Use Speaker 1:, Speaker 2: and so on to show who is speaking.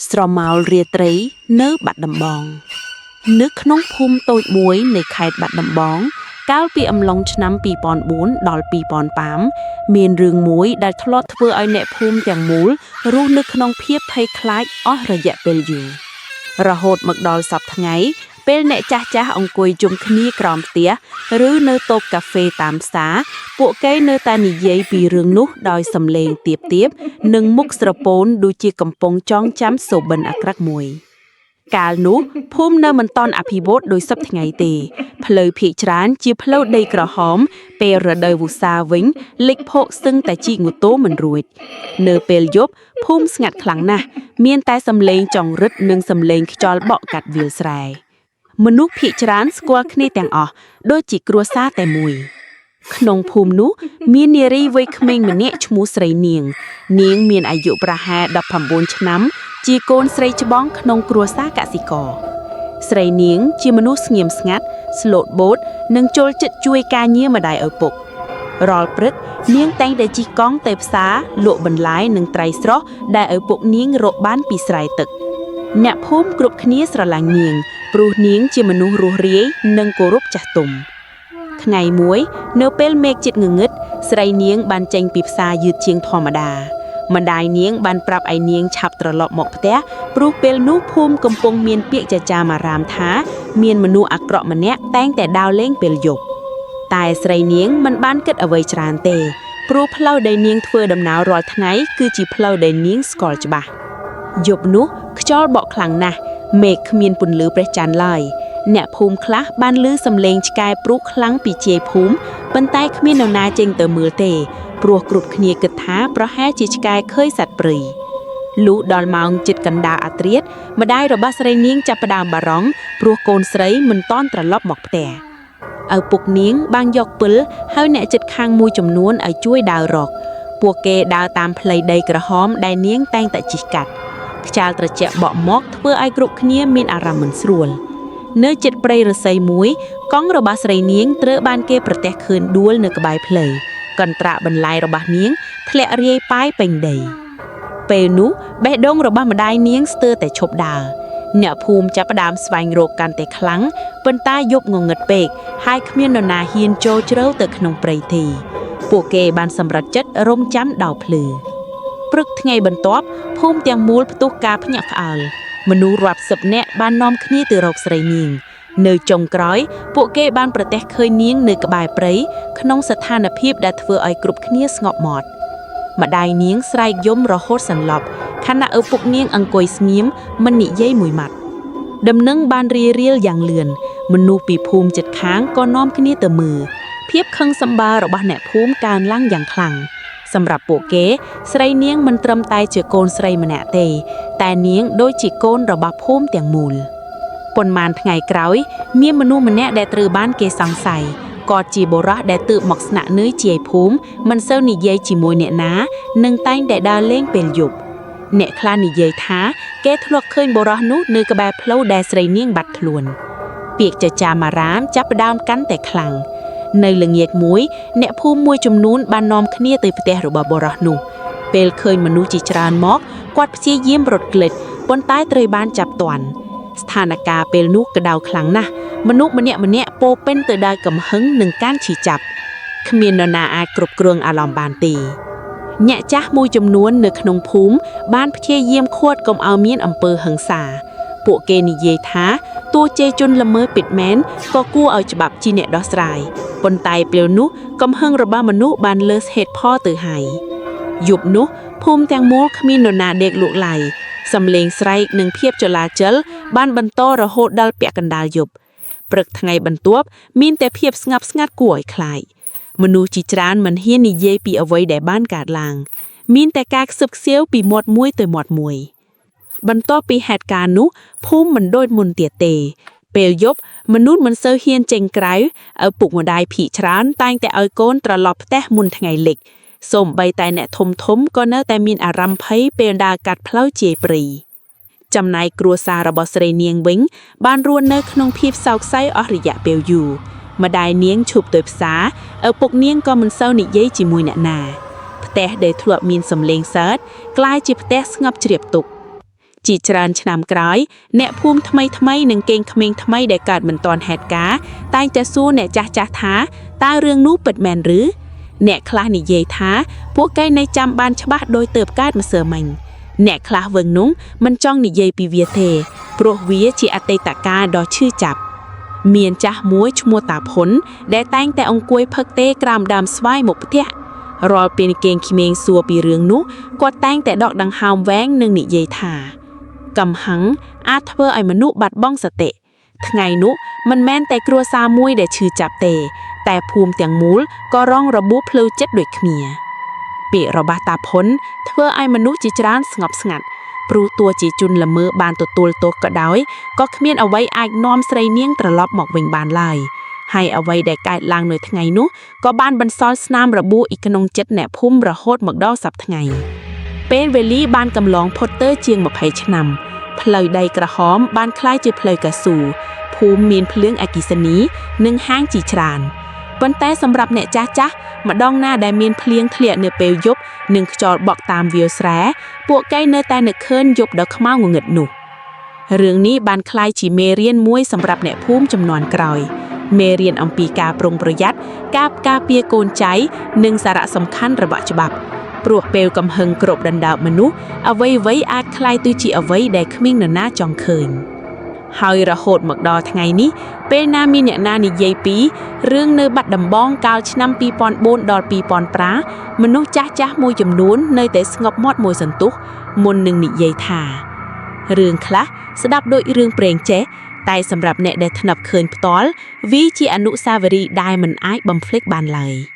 Speaker 1: ស្រមោលរាត្រីនៅបាត់ដំបងនៅក្នុងភូមិតូចមួយនៃខេត្តបាត់ដំបងកាលពីអំឡុងឆ្នាំ2004ដល់2005មានរឿងមួយដែលធ្លាប់ធ្វើឲ្យអ្នកភូមិទាំងមូលរស់នៅក្នុងភាពភ័យខ្លាចអស់រយៈពេលយូររហូតមកដល់សប្តាហ៍ថ្ងៃពេលអ្នកចាស់អង្គុយជុំគ្នាក្រោមផ្ទះឬនៅតូបកាហ្វេតាមផ្សារពួកគេនៅតែនិយាយពីរឿងនោះដោយសំឡេងទាបៗនិងមុខស្រពោនដូចជាកំពុងចងចាំសូបិនអាក្រក់មួយកាលនោះភូមិនៅមិនទាន់អភិវឌ្ឍដោយសពថ្ងៃទេផ្លូវភាគច្រើនជាផ្លូវដីក្រហមពេលរដូវវស្សាវិញលិចភក់ស្ទឹងតែជីកម៉ូតូមិនរួចនៅពេលយប់ភូមិស្ងាត់ខ្លាំងណាស់មានតែសំឡេងចង្រិតនិងសំឡេងខ្យល់បក់កាត់វាលស្រែមនុស្សភាគច្រើនស្គាល់គ្នាទាំងអស់ដូចជាគ្រួសារតែមួយក្នុងភូមិនោះមាននារីវ័យក្មេងម្នាក់ឈ្មោះស្រីនាងមានអាយុប្រហែល19ឆ្នាំជាកូនស្រីច្បងក្នុងគ្រួសារកសិករស្រីនាងជាមនុស្សស្ងៀមស្ងាត់ស្លូតបូតនិងចូលចិត្តជួយការងារម្ដាយឪពុករាល់ព្រឹកនាងតែងតែជិះកង់ទៅផ្សារលក់បន្លែនិងត្រីស្រស់ដែលឪពុកនាងរកបានពីស្រែទឹកអ្នកភូមិគ្រប់គ្នាស្រឡាញ់នាងព្រោះនាងជាមនុស្សរួសរាយនិងគោរពចាស់ទុំថ្ងៃមួយនៅពេលមេឃជិតងងឹតស្រីនាងបានចេញពីផ្សារយឺតជាងធម្មតាម្ដាយនាងបានប្រាប់ឲ្យនាងឆាប់ត្រឡប់មកផ្ទះព្រោះពេលនោះភូមិកំពុងមានពាក្យចចាមអារាមថាមានមនុស្សអាក្រក់ម្នាក់តែងតែដើរលេងពេលយប់តែស្រីនាងមិនបានគិតអ្វីច្រើនទេព្រោះផ្លូវដែលនាងធ្វើដំណើររាល់ថ្ងៃគឺជាផ្លូវដែលនាងស្គាល់ច្បាស់យប់នោះខ្យល់បក់ខ្លាំងណាស់មេឃគ្មានពន្លឺព្រះច័ន្ទឡើយអ្នកភូមិខ្លះបានឮសំឡេងឆ្កែព្រុសខ្លាំងពីជាយភូមិប៉ុន្តែគ្មាននរណាចេញទៅមើលទេព្រោះគ្រប់គ្នាគិតថាប្រហែលជាឆ្កែឃើញសត្វព្រៃលុះដល់ម៉ោងជិតកណ្ដាលអាធ្រាត្រម្ដាយរបស់ស្រីនាងចាប់ផ្ដើមបារម្ភព្រោះកូនស្រីមិនទាន់ត្រឡប់មកផ្ទះឪពុកនាងបានយកពិលហើយអ្នកជិតខាងមួយចំនួនឲ្យជួយដើររកពួកគេដើរតាមផ្លូវដីក្រហមដែលនាងតែងតែជិះកាត់ខ្យល់ត្រជាក់បក់មកធ្វើឲ្យគ្រប់គ្នាមានអារម្មណ៍មិនស្រួលនៅជិតព្រៃឫស្សីមួយកង់របស់ស្រីនាងត្រូវបានគេប្រទះឃើញដួលនៅក្បែរផ្លូវកន្ត្រាក់បន្លែរបស់នាងធ្លាក់រាយប៉ាយពេញដីពេលនោះបេះដូងរបស់ម្ដាយនាងស្ទើរតែឈប់ដើរអ្នកភូមិចាប់ផ្ដើមស្វែងរកកាន់តែខ្លាំងប៉ុន្តែយប់ងងឹតពេកហើយគ្មាននរណាហ៊ានចូលជ្រៅទៅក្នុងព្រៃទេពួកគេបានសម្រេចចិត្តរំចាំដល់ភ្លឺព្រឹកថ្ងៃបន្ទាប់ភូមិទាំងមូលផ្ទុះការភ្ញាក់ផ្អើលមនុស្សរាប់សិបនាក់បាននាំគ្នាទៅរកស្រីនាងនៅចុងក្រោយពួកគេបានប្រទះឃើញនាងនៅក្បែរព្រៃក្នុងស្ថានភាពដែលធ្វើឲ្យគ្រប់គ្នាស្ងប់មាត់ម្ដាយនាងស្រែកយំរហូតសន្លប់ខណៈឪពុកនាងអង្គុយស្ងៀមមិននិយាយមួយម៉ាត់ដំណឹងបានរារាលយ៉ាងលឿនមនុស្សពីភូមិជិតខាងក៏នាំគ្នាទៅមើលភាពខឹងសម្បាររបស់អ្នកភូមិកើនឡើងយ៉ាងខ្លាំងសម្រាប់ពួកគេស្រីនាងមិនត្រឹមតែជាកូនស្រីម្នាក់ទេតែនាងដូចជាកូនរបស់ភូមិទាំងមូលប៉ុន្មានថ្ងៃក្រោយមានមនុស្សម្នាក់ដែលត្រូវបានគេសង្ស័យគាត់ជាបុរសដែលទើបមកស្នាក់នៅជាយភូមិមិនសូវនិយាយជាមួយអ្នកណានិងតែងតែដើរលេងពេលយប់អ្នកខ្លះនិយាយថាគេធ្លាប់ឃើញបុរសនោះនៅក្បែរផ្លូវដែលស្រីនាងបាត់ខ្លួនពាក្យចចាមអារាមចាប់ផ្ដើមកាន់តែខ្លាំងនៅល្ងាចមួយអ្នកភូមិមួយចំនួនបាននាំគ្នាទៅផ្ទះរបស់បុរសនោះពេលឃើញមនុស្សជាច្រើនមកគាត់ព្យាយាមរត់គេចប៉ុន្តែត្រូវបានចាប់ទាន់ស្ថានភាពពេលនោះក្តៅខ្លាំងណាស់មនុស្សម្នាក់ពោពេញទៅដោយកំហឹងនិងការឈឺចាប់គ្មាននរណាអាចគ្រប់គ្រងអារម្មណ៍បានទេអ្នកចាស់មួយចំនួននៅក្នុងភូមិបានព្យាយាមឃាត់កុំឲ្យមានអំពើហិង្សាពួកគេនិយាយថាទោះជាជនល្មើសពិតមែនក៏គួរឲ្យច្បាប់ជាអ្នកដោះស្រាយប៉ុន្តែពេលនោះកំហឹងរបស់មនុស្សបានលើសហេតុផលទៅហើយយប់នោះភូមិទាំងមូលគ្មាននរណាដេកលក់ឡៃសំឡេងស្រែកនិងភាពចលាចលបានបន្តរហូតដល់ពាក់កណ្ដាលយប់ព្រឹកថ្ងៃបន្ទាប់មានតែភាពស្ងប់ស្ងាត់គួរឲ្យខ្លាចមនុស្សជាច្រើនមិនហ៊ាននិយាយពីអ្វីដែលបានកើតឡើងមានតែការខ្សឹបខ្សៀវពីមាត់មួយទៅមាត់មួយបន្ទាប់ពីហេតុការណ៍នោះភូមិមិនដូចមុនទៀតទេពេលយប់មនុស្សមិនសូវហ៊ានចេញក្រៅឪពុកម្ដាយភ័យច្រើនតែងតែឲ្យកូនត្រឡប់ផ្ទះមុនថ្ងៃលិចសូម្បីតែអ្នកធំក៏នៅតែមានអារម្មណ៍ភ័យពេលដើរកាត់ផ្លូវជាយព្រៃចំណែកគ្រួសាររបស់ស្រីនាងវិញបានរស់នៅក្នុងភាពសោកសៅអស់រយៈពេលយូរម្ដាយនាងឈប់ទៅផ្សារឪពុកនាងក៏មិនសូវនិយាយជាមួយអ្នកណាផ្ទះដែលធ្លាប់មានសំឡេងសើចក្លាយជាផ្ទះស្ងប់ជ្រាបទុក จีจรานชนามกร้อยแนะภูมิทำไมหนึ่งเก่งเขมงทำไมได้การเหมือนตอนแหดกาตายจะสู้แนะจ้าท้าตาเรื่องนู้เปิดแมนหรือแนะคลานิเยท้าพวกใกล้ในจำบานฉบับโดยเติบกาดมาเสือมันแนะคลาเวิงนุ้งมันจ้องนิเยปีเวียเทโปรเวียจีอเตตากาดอชื่อจับเมียนจ้าม้วยชมัวตาผลได้แต่งแต่องกวยเพิกเตกรามดำสวายหมกเทะรอเป็นเกงคิเมงสัวปีเรืองนุก็แต่งแต่ดอกดังหามแว้งหนึ่งนิเยทากำหังอาเทอไอมนุบัดบ้องสเตะทั้งไงนุมันแม่นแต่กลัวซามวยได้ชื่อจับเตแต่ภูมิเตียงมูลก็ร้องระบุเพลวเจ็ดด้วยขมีเปียระบาตาพ้นเทอไอมนุจิจรานสงบสงัดปรูตัวจีจุนละเมอบานตัวกระดอยก็ขมีนเอาไว้อายน้อมใส่เนียงตรลอบหมอกเวงบานลายให้เอาไว้ได้กายลางหน่อยทั้งไงนุก็บ้านบรรซอลสนามระบุอีกขนงเจ็ดแหนพุ่มระโหดหมกดอกสับทั้งไงเป็นเวลี่บ้านกำลองพอตเตอร์เจียงมาไพชนำเพลยใดกระหอมบ้านคล้ายจีเพลยกระสู่ภูมิมีนเพลื้องอากิสนีหนึ่งห้างจีจรานบนแต่สำหรับเนจ้ามาดองหน้าได้มีนเพลียงเถลี่ยเนื้อเปลยบหนึ่งจอดบอกตามวิวแสพวกใกล้เนื้อแต่เนื้อเคินยบดอกขม้างเงิดหนุเรื่องนี้บ้านคล้ายจีเมเรียนมวยสำหรับเนพุ่มจำนวนกรอยเมเรียนอัมปีกาปรงประยัดกาเปียโกนใจหนึ่งสาระสำคัญระบะฉบับปลวกเปลวกำเฮงกรบดันดาวมนุษย์เอาไว้อาจคลายตุจีเอาไว้ได้ขมิ้งหน้าจองเคินเฮาระโหดหมกดอทั้งไงนี้เป็นนามีเนี่ยนานิเยปีเรื่องเนื้อบัดดำบ้องกาวชนำปีปอนโบนดอลปีปอนปลามนุษย์จ้ามวยจำนวนเนยแต่สงบมอดมวยสันตุกมนหนึ่งนิเยทาเรื่องคละสดับโดยเรื่องเปล่งเจแต่สำหรับเนได้ถนับเคินปตอลวิจิอนุสาวรีย์ได้มันอ้ายบำเพล็กบานเลย